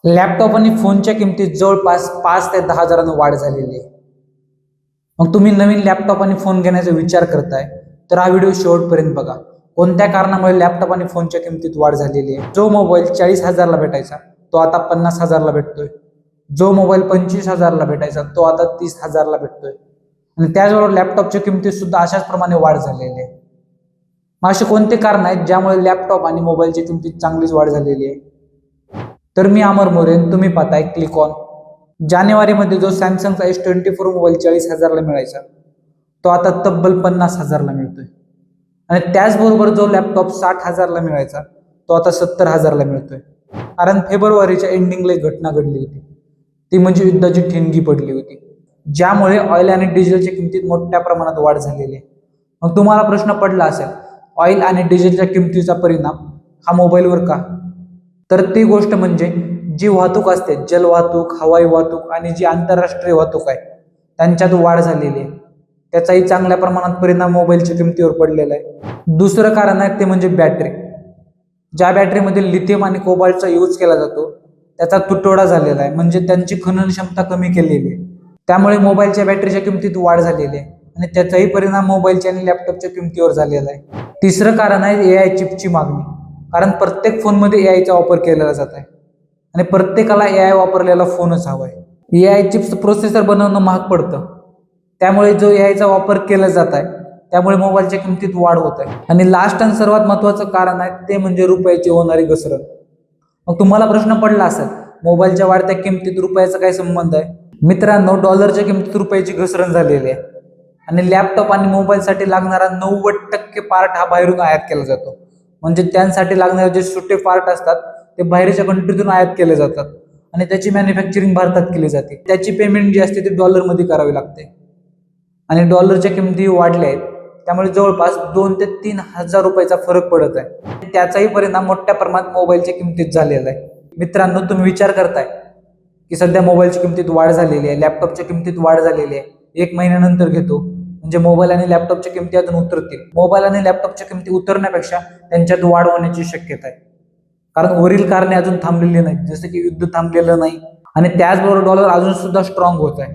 Laptop आणि फोनच्या किमतीत जवळपास 5 ते 10 हजारांनी वाढ झालेली आहे. मग तुम्ही नवीन लॅपटॉप आणि फोन घेण्याचा विचार करताय तर हा व्हिडिओ शेवटपर्यंत बघा. कोणत्या कारणामुळे लॅपटॉप आणि फोनच्या किमतीत वाढ झालेली आहे? जो मोबाईल 40 हजारला भेटायचा तो आता 50 हजारला भेटतोय. जो मोबाईल 25 हजारला भेटायचा तो आता 30 हजारला भेटतोय. आणि त्याचबरोबर लॅपटॉपच्या किमतीत सुद्धा अशाच प्रमाणे वाढ झालेली आहे. मग असे कोणते कारण आहेत ज्यामुळे लॅपटॉप आणि मोबाईलच्या किमतीत चांगलीच वाढ झालेली आहे? तर मी अमर मोरे, तुम्ही पाहताय क्लिक ऑन. जानेवारीमध्ये जो सॅमसंगचा S24 मोबाईल 40 हजारला मिळायचा तो आता तब्बल 50 हजारला मिळतोय. आणि त्याचबरोबर जो लॅपटॉप 60 हजारला मिळायचा तो आता 70 हजारला मिळतोय. कारण फेब्रुवारीच्या एंडिंगला एक घटना घडली होती, ती म्हणजे युद्धाची ठिणगी पडली होती, ज्यामुळे ऑइल आणि डिझेलच्या किमतीत मोठ्या प्रमाणात वाढ झालेली आहे. मग तुम्हाला प्रश्न पडला असेल, ऑइल आणि डिझेलच्या किमतीचा परिणाम हा मोबाईलवर का? तर ती गोष्ट म्हणजे जी वाहतूक असते, जलवाहतूक, हवाई वाहतूक आणि जी आंतरराष्ट्रीय वाहतूक आहे त्यांच्यात वाढ झालेली आहे. त्याचाही चांगल्या प्रमाणात परिणाम मोबाईलच्या किमतीवर पडलेला आहे. दुसरं कारण आहे ते म्हणजे बॅटरी. ज्या बॅटरीमध्ये लिथियम आणि कोबाल्टचा यूज केला जातो त्याचा तुटवडा झालेला आहे, म्हणजे त्यांची खनन क्षमता कमी केलेली आहे. त्यामुळे मोबाईलच्या बॅटरीच्या किमतीत वाढ झालेली आहे आणि त्याचाही परिणाम मोबाईलच्या आणि लॅपटॉपच्या किमतीवर झालेला आहे. तिसरं कारण आहे AI चिपची मागणी. कारण प्रत्येक फोनमध्ये AIचा वापर केलेला जात आहे आणि प्रत्येकाला AI वापरलेला फोनच हवा आहे. AI चिप्स प्रोसेसर बनवणं महाग पडतं, त्यामुळे जो AIचा वापर केला जात आहे त्यामुळे मोबाईलच्या किमतीत वाढ होत आहे. आणि लास्ट आणि सर्वात महत्त्वाचं कारण आहे ते म्हणजे रुपयाची होणारी घसरण. मग तुम्हाला प्रश्न पडला असेल, मोबाईलच्या वाढत्या किमतीत रुपयाचा काय संबंध आहे? मित्रांनो, डॉलरच्या किमतीत रुपयाची घसरण झालेली आहे आणि लॅपटॉप आणि मोबाईलसाठी लागणारा 90% पार्ट हा बाहेरून आयात केला जातो. म्हणजे त्यांसाठी लागणारे जे सुटे पार्ट असतात ते बाहेरच्या कंट्रीतून आयात केले जातात आणि त्याची मॅन्युफॅक्चरिंग भारतात केली जाते. त्याची पेमेंट जी असते ती डॉलरमध्ये करावी लागते आणि डॉलरच्या किमती वाढल्या आहेत, त्यामुळे जवळपास 2 ते 3 हजार रुपयाचा फरक पडत आहे. त्याचाही परिणाम मोठ्या प्रमाणात मोबाईलच्या किमतीत झालेला आहे. मित्रांनो, तुम्ही विचार करताय की सध्या मोबाईलच्या किमतीत वाढ झालेली आहे, लॅपटॉपच्या किमतीत वाढ झालेली आहे, 1 महिन्यानंतर घेतो म्हणजे मोबाईल आणि लॅपटॉपच्या किमती अजून उतरतील. मोबाईल आणि लॅपटॉपच्या किमती उतरण्यापेक्षा त्यांच्यात वाढ होण्याची शक्यता आहे, कारण वरील कारणे अजून थांबलेली नाहीत, जसं की युद्ध थांबलेलं नाही आणि त्याचबरोबर डॉलर अजून सुद्धा स्ट्रॉंग होत आहे.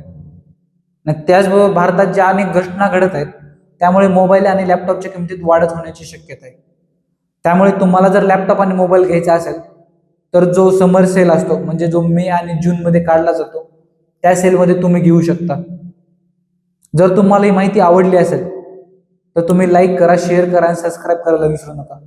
आणि त्याचबरोबर भारतात ज्या अनेक घटना घडत आहेत त्यामुळे मोबाईल आणि लॅपटॉपच्या किमतीत वाढच होण्याची शक्यता आहे. त्यामुळे तुम्हाला जर लॅपटॉप आणि मोबाईल घ्यायचा असेल तर जो समर सेल असतो, म्हणजे जो मे आणि जूनमध्ये काढला जातो, त्या सेलमध्ये तुम्ही घेऊ शकता. जर तुम्हाला ही माहिती आवडली असेल तर तुम्ही लाईक करा, शेअर करा आणि सबस्क्राईब करायला विसरू नका.